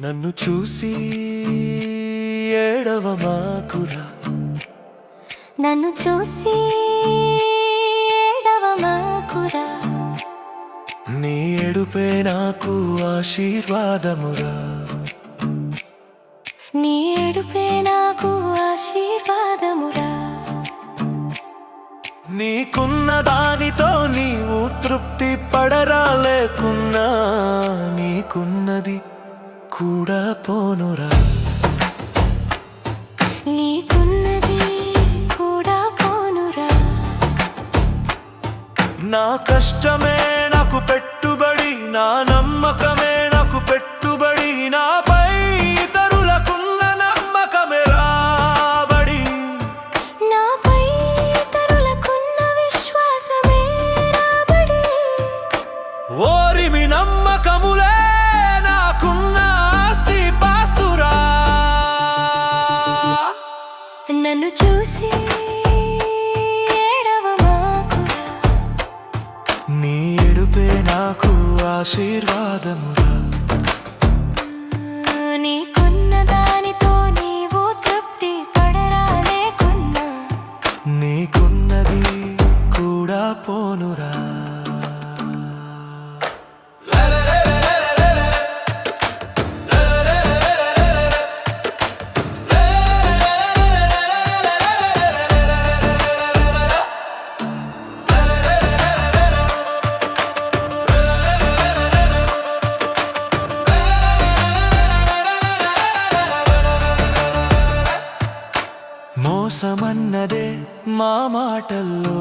నన్ను చూసి ఏడవమాకురా, నన్ను చూసి ఏడవమాకురా, నీ ఏడుపే నాకు ఆశీర్వాదమురా, నీ ఏడుపే నాకు ఆశీర్వాదమురా. నీకున్న దానితో నీవు తృప్తి పడరా, లేకున్నా నీకున్నది కూడా పోనురా, నీకున్నది కూడా పోనురా. నా కష్టమే నాకు పెట్టుబడి, నా నమ్మకమే నాకు పెట్టుబడి, నాపై ఇతరులకున్న నమ్మకమే రాబడి, నాపై ఇతరులకున్న విశ్వాసమే రాబడి. ఓరిమి నమ్మకములే నాకున్న ఆస్తి పాస్తురా. నన్ను చూసి ఏడవమాకురా, నీ ఏడుపే నాకు ఆశీర్వాదమురా, నీకున్న దానితో నీవు తృప్తి పడరా, లేకున్నా నీకున్నది కూడా పోనురా. మోసమన్నదే మా మాటల్లో